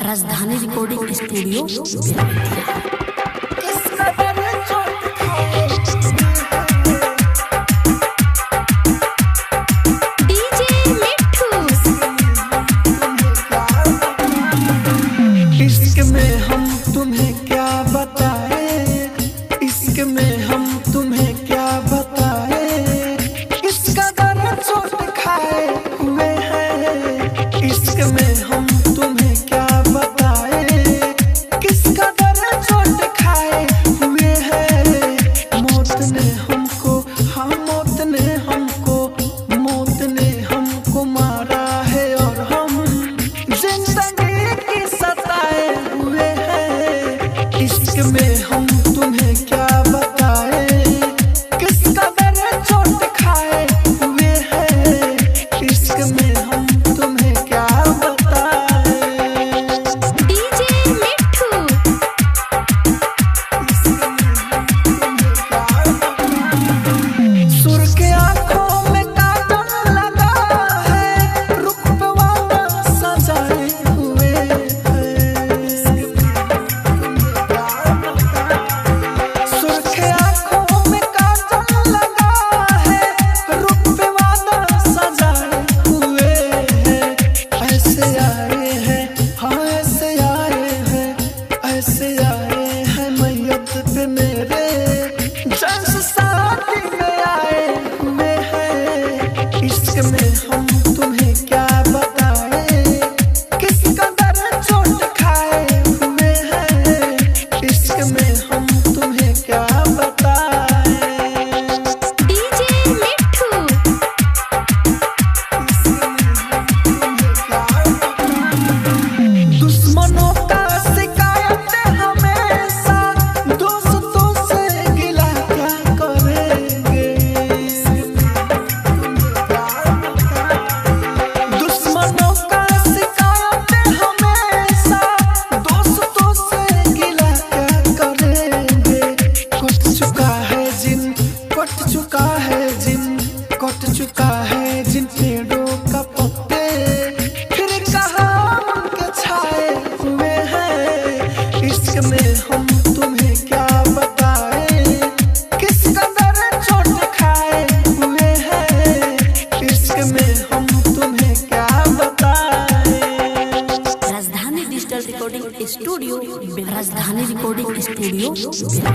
राजधानी recording studio इश्क में हम तुम्हें क्या बताए, इश्क में हम तुम्हें क्या बताए, इसका दर्द चोट खाए हुए हैं। इश्क में हम तुम्हें क्या बताए, किसका दर्द चोट खाए हुए हैं। मौत ने हमको, हाँ मौत ने हमको, मौत ने हमको मारा है और हम जिंदगी की सताए हुए हैं। इश्क में हम तुम्हें क्या बताए, किसका दर्द चोट खाए हुए हैं। इश्क में हम तुम्हें क्या बताए। डीजे मिट्ठू सुर के आंखों में काजल लगा है, रुपवा सजाए हुए हैं। सुर के आंखों में काजल लगा है, रुपवा सजाए हुए हैं। ऐसे आए हैं, हाँ ऐसे आए हैं, ऐसे आए हैं मैयत पे मेरे जैसे शादी में आए हुए हैं। इश्क में हम तुम्हें क्या बताए, किसका दर्द चोट खाए हुए हैं। इश्क में हम तुम्हें क्या बताए। डीजे मिट्ठू दुश्मनों का शिकायत हमेशा, दोस्तों से गिला क्या करेंगे। दुश्मनों का शिकायत हमेशा, दोस्तों से गिला क्या करेंगे। कट चुका है जिन, कट चुका है जिन, कट चुका है जिन पेड़ों का पत्ते, फिर कहाँ उनके छाए हुए हैं। इश्क में हम तुम्हें क्या बताए, किसका दर्द चोट खाए हुए हैं। इश्क में हम तुम्हें क्या बताए। राजधानी डिजिटल रिकॉर्डिंग स्टूडियो राजधानी रिकॉर्डिंग स्टूडियो किसका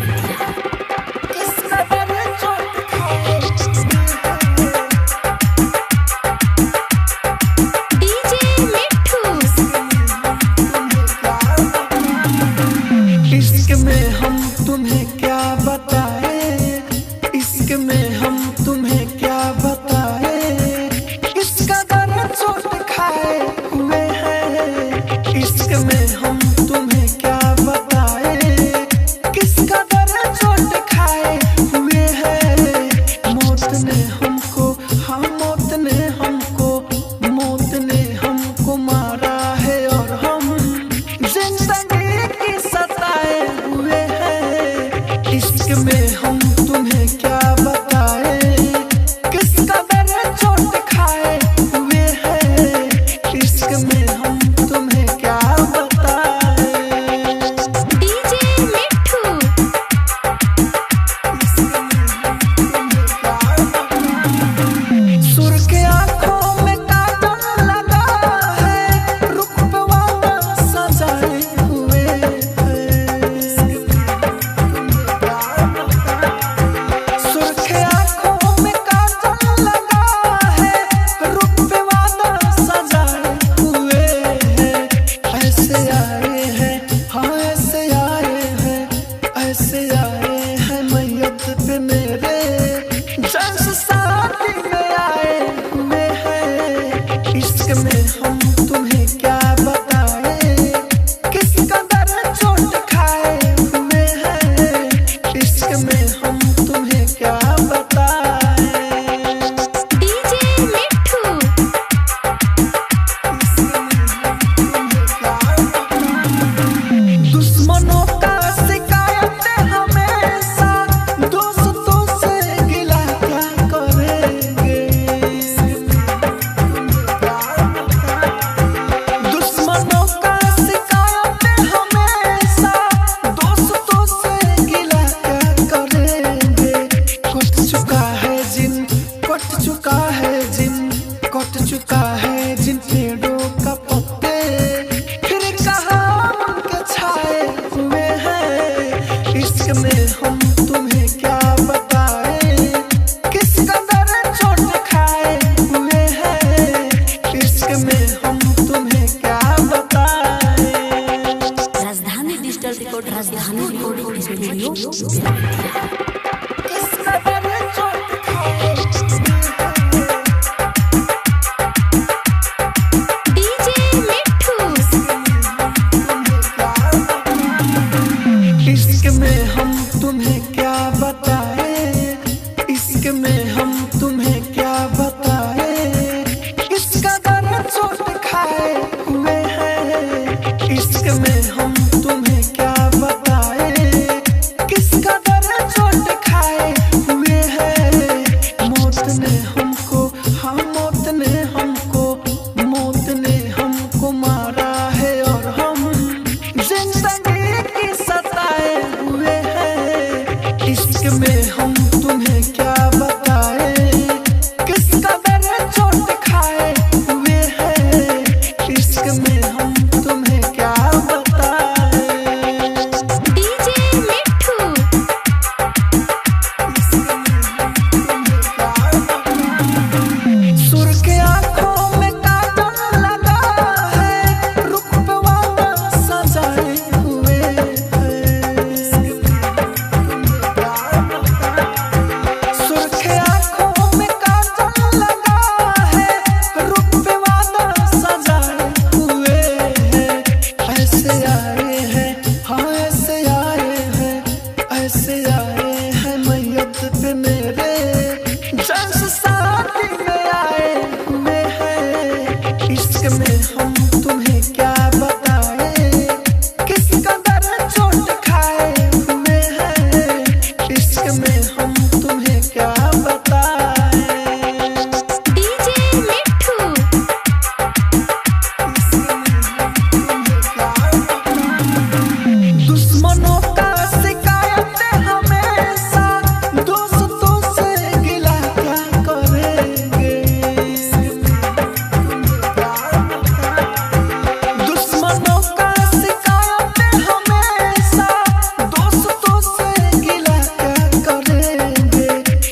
दर्द चोट खाए। डीजे मिट्ठू इश्क में हम तुम्हें क्या बताए, इश्क में हम तुम्हें क्या बताए, इसका दर्द चोट खाए हुए हैं। इश्क में हम तुम्हें क्या बताए, किसका दर्द चोट खाए हुए हैं। मौत ने हमको, हाँ मौत ने हमको, मौत ने हमको मारा है और हम जिंदगी की सताए हुए हैं। इश्क में हम तुम्हें क्या बताए, किसका दर्द चोट खाए हुए हैं। इश्क में हम तुम्हें क्या बताए। स्टूडियो डीजे मिट्ठू इश्क में हम तुम्हें क्या बताएं, इश्क में हम तुम्हें क्या बताएं, इसका दर्द चोट खाए हुए हैं। इश्क में हम तुम्हें क्या बताएं, किसका दर्द चोट खाए हुए हैं। मौत ने हमको, हाँ मौत ने हमको, मौत ने हमको मारा है और हम जिंदगी की सताए हुए हैं। इश्क में हम तुम्हें क्या बताएं, किसका दर्द चोट खाए हुए हैं। इश्क में हम तुम्हें क्या बताएं। डीजे मिट्ठू सुर के आँखों में काजल लगा है, रुखवा सजाए हुए हैं। सुर के आँखों में काजल लगा है, रुखवा सजाए हुए हैं। ऐसे आए हैं, हाँ ऐसे आए हैं, ऐसे आए हैं मैयत पे मेरे जैसे शादी में आए हुए हैं। इश्क में हम तुम्हें क्या बताएं, किसका दर्द चोट खाए हुए हैं। इश्क में हम तुम्हें क्या बताएं। डीजे मिट्ठू दुश्मनों का शिकायत हमेशा, दोस्तों से गिला क्या करेंगे। दुश्मनों का शिकायत हमेशा, दोस्तों से गिला क्या करेंगे।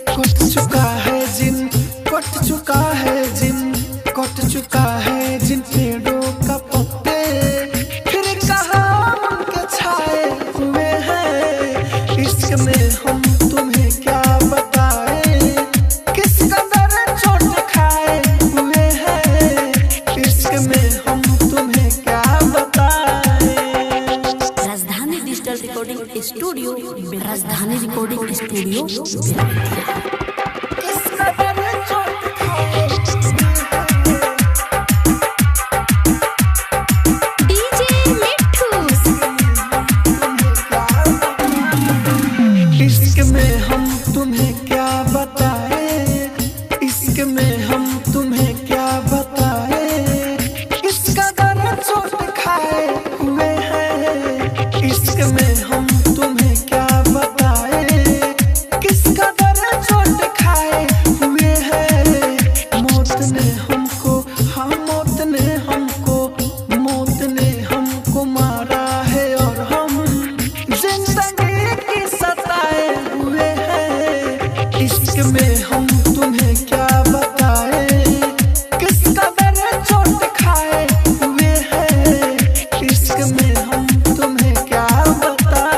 कट चुका है जिन, कट चुका है जिन, कट चुका है जिन पेड़ों का पत्ते, फिर कहाँ उनके छाए हुए हैं। इश्क में हम तुम्हें क्या बताएं, किसका दर्द चोट खाए हुए हैं। इश्क में हम तुम्हें क्या बताएं। राजधानी डिजिटल रिकॉर्डिंग स्टूडियो राजधानी रिकॉर्डिंग स्टूडियो किसका दर्द चोट खाए। डीजे मिट्ठू इश्क में हम तुम्हें क्या बताएं, इश्क में हम तुम्हें क्या बताएं, इसका दर्द चोट खाए हुए हैं। इश्क में हम तुम्हें क्या बताएं, किसका दर्द चोट खाए हुए हैं। मौत ने हमको, हाँ मौत ने हमको, मौत ने हमको मारा है और हम जिंदगी की सताए हुए हैं। इश्क में हम तुम्हें क्या बताएं, किसका दर्द चोट खाए हुए हैं। इश्क में हम तुम्हें क्या बताएं।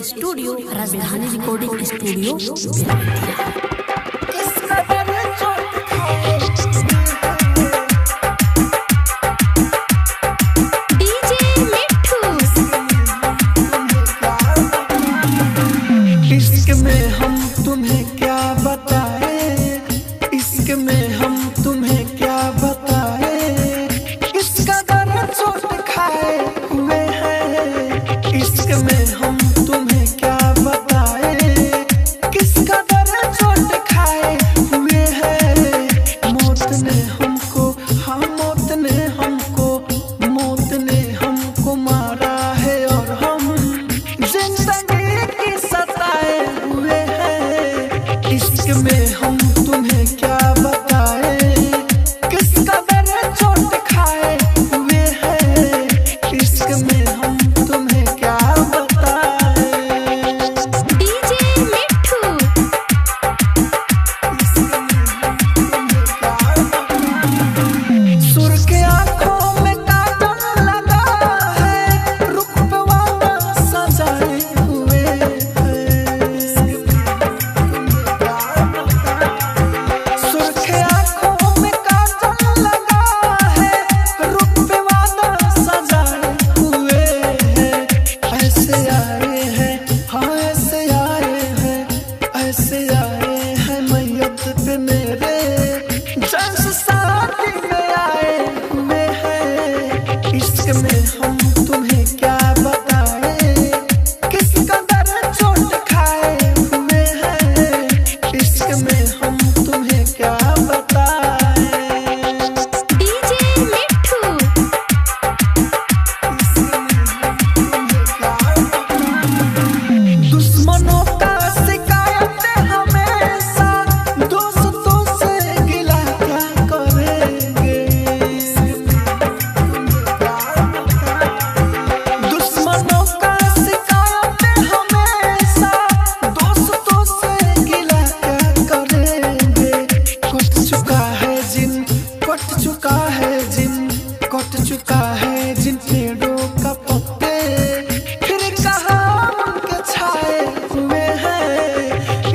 स्टूडियो राजधानी रिकॉर्डिंग स्टूडियो बेलवतिया। डीजे मिठू इश्क में हम तुम्हें क्या बताए, इश्क में हम तुम्हें क्या बताए, इसका दर्द चोट खाए हुए हैं। इश्क में हम तुम्हें क्या बताए, किसका दर्द चोट खाए हुए हैं। मौत ने हमको, हाँ मौत ने हमको, मौत ने हमको मारा है और हम जिंदगी की सताए हुए हैं। इश्क में हम तुम्हें क्या बताए, किसका दर्द चोट खाए हुए हैं। इश्क में हम तुम्हें क्या बताए। डीजे मिठू सुर के आंखों में काजल लगा है, रुखवा सजाए हुए हैं। सुर के आंखों में काजल लगा है, रुखवा सजाए हुए हैं। ऐसे आए हैं, हाँ ऐसे आए हैं, ऐसे आए हैं मैयत पे मेरे जैसे शादी में आए हुए हैं। इश्क में हम तुम्हें क्या बताए, किसका दर्द चोट खाए हुए हैं। इश्क में हम तुम्हें क्या बताए। डीजे मिठू दुश्मनों का शिकायत हमेशा, दोस्तों से गिला क्या करेंगे। दुश्मनों का शिकायत हमेशा, दोस्तों से गिला क्या करेंगे। कट चुका है जिन, कट चुका है जिन, कट चुका है जिन पेड़ों का पत्ते, फिर कहाँ उनके छाए हुए हैं।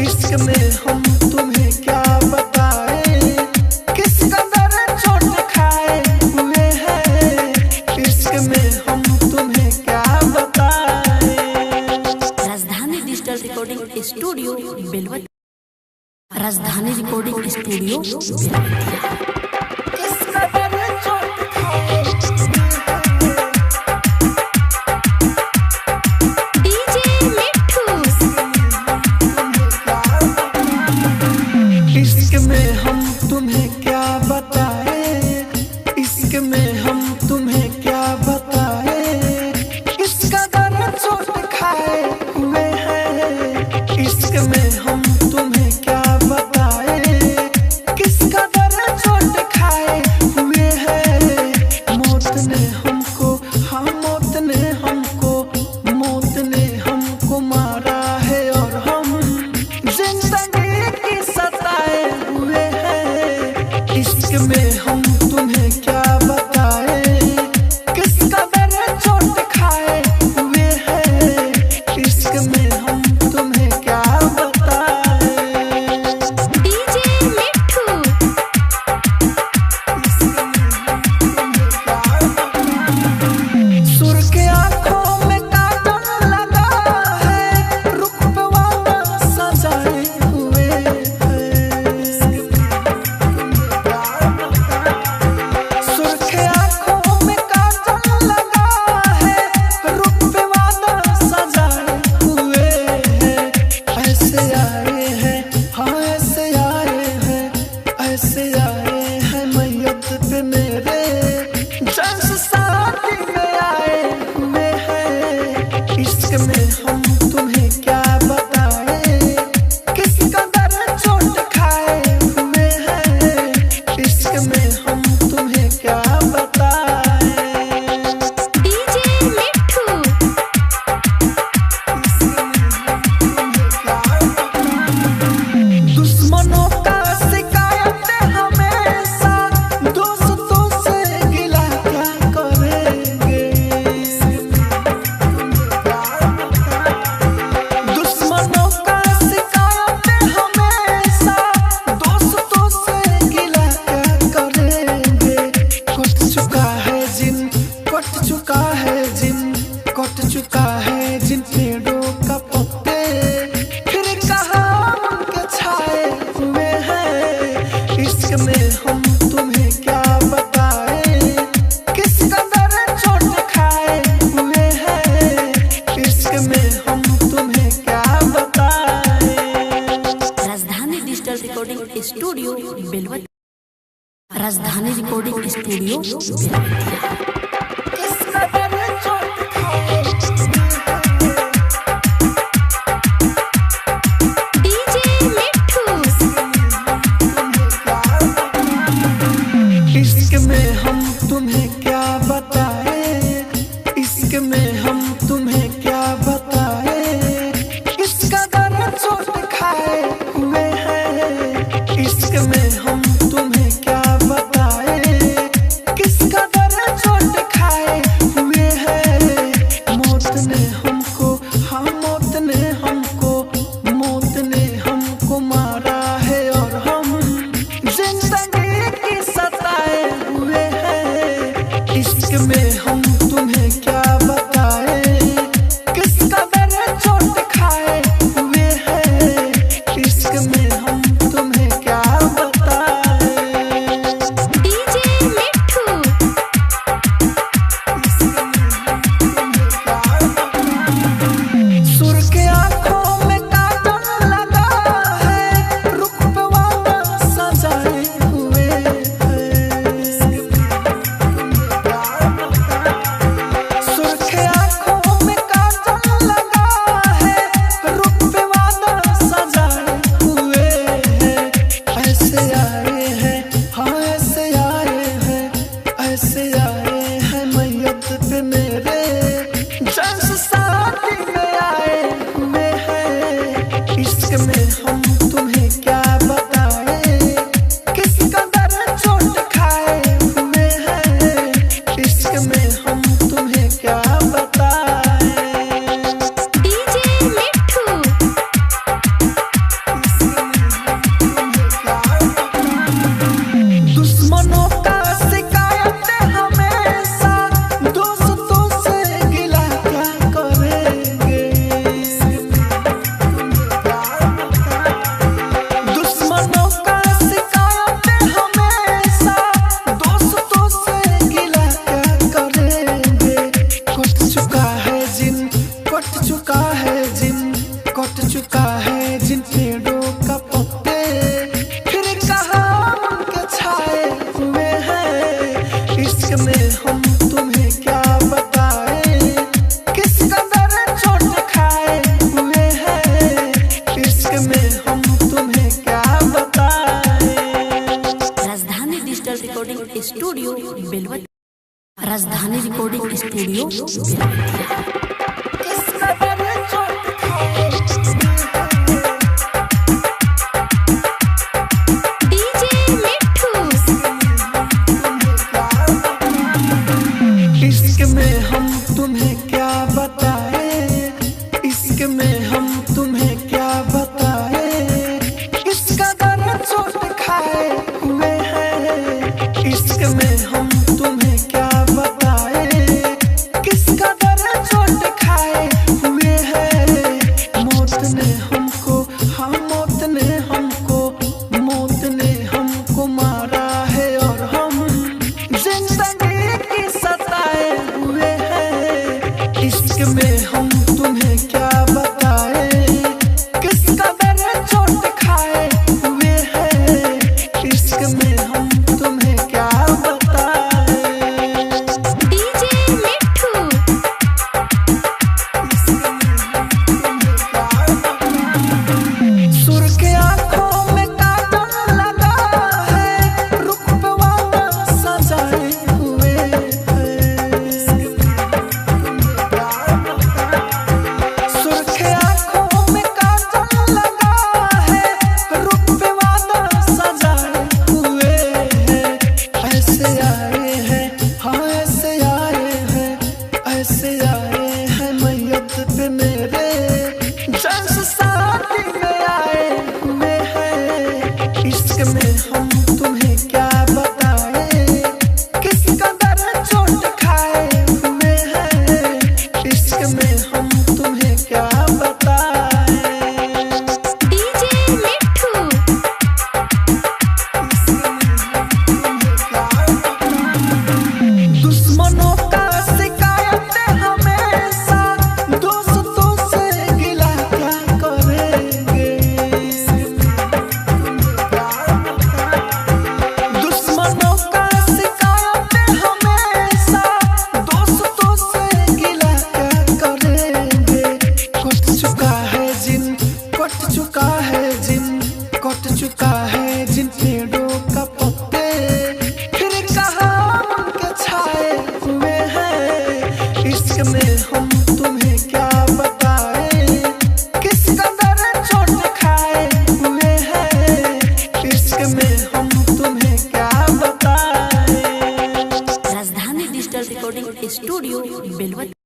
इश्क में हम तुम्हें क्या बताए, किसका दर्द चोट खाए हुए हैं। इश्क में हम तुम्हें क्या बताए। राजधानी डिजिटल रिकॉर्डिंग स्टूडियो बेलवतिया। राजधानी रिकॉर्डिंग स्टूडियो बेलवतिया। किसका दर्द चोट खाए। डीजे मिठू इश्क में हम तुम्हें क्या बताए, इश्क में हम तुम्हें क्या बताए, इसका दर्द चोट खाए हुए हैं। इश्क में हम तुम्हें क्या बताए, किसका दर्द चोट खाए हुए हैं। मौत ने हमको, हाँ मौत ने हमको, मौत ने हमको मारा है और हम जिंदगी की सताए हुए हैं। इश्क में हम तुम्हें क्या बताए, किसका दर्द चोट खाए हुए हैं। इश्क में हम तुम्हें क्या बताए। डीजे मिठू सुर के आंखों कट चुका है कट चुका है जिन पेड़ों का पत्ते, फिर कहाँ उनके छाए हुए हैं। इश्क में हम तुम्हें क्या बताएं, किस कदर चोट खाए हुए हैं। इश्क में हम तुम्हें क्या बताएं। राजधानी डिजिटल रिकॉर्डिंग स्टूडियो बेलवतिया। राजधानी रिकॉर्डिंग स्टूडियो बेलवतिया। डीजे मिठू इश्क में हम तुम्हें क्या बताएं, इश्क में हम तुम्हें क्या बताएं। इसका दर्द चोट खाए हुए हैं। इश्क में हम तुम्हें क्या बताएं, किसका दर्द चोट खाए हुए हैं। मौत ने हमको, हाँ मौत ने हमको, मौत ने हमको मारा है और हम जिंदगी की सताए हुए हैं। इश्क में हम तुम्हें क्या बताएं, किसका दर्द चोट खाए हुए हैं। इश्क में हम तुम्हें क्या बताएं। डीजे मिठू सुर के आँखों में काजल लगा है, रुखवा सजाए हुए हैं। सुर के आँखों में काजल लगा है, रुखवा सजाए हुए हैं। ऐसे आए हैं, हाँ ऐसे आए हैं, ऐसे आए हैं मैयत पे मेरे, जैसे शादी में आए हुए हैं। इश्क में हम तुम्हें क्या बताएं, किसका दर्द चोट खाए हुए हैं। इश्क में हम तुम्हें क्या बताएं। डीजे मिठू दुश्मनों का शिकायत हमेशा, दोस्तों से गिला क्या करेंगे। दुश्मनों का शिकायत हमेशा, दोस्तों से गिला क्या करेंगे। कट चुका है कट चुका है कट चुका है जिन पेड़ों का पत्ते, फिर कहाँ उनके छाए हुए हैं। इश्क में हम तुम्हें क्या बताएं, किस कदर चोट खाए हुए हैं। इश्क में हम तुम्हें क्या बताएं। राजधानी डिजिटल रिकॉर्डिंग स्टूडियो बेलवतिया। राजधानी रिकॉर्डिंग स्टूडियो बेलवतिया। किस कदर चोट खाए डीजे मिठू इश्क में हम तुम्हें क्या बताएं, इश्क में हम तुम्हें क्या बताएं। इसका दर्द चोट खाए हुए हैं। इश्क में हम तुम्हें क्या बताएं, किसका दर्द चोट खाए हुए हैं। मौत ने हमको, हाँ मौत ने हमको, मौत ने हमको मारा है और हम जिंदगी की सताए हुए हैं। इश्क डिजिटल रिकॉर्डिंग स्टूडियो बेलवतिया।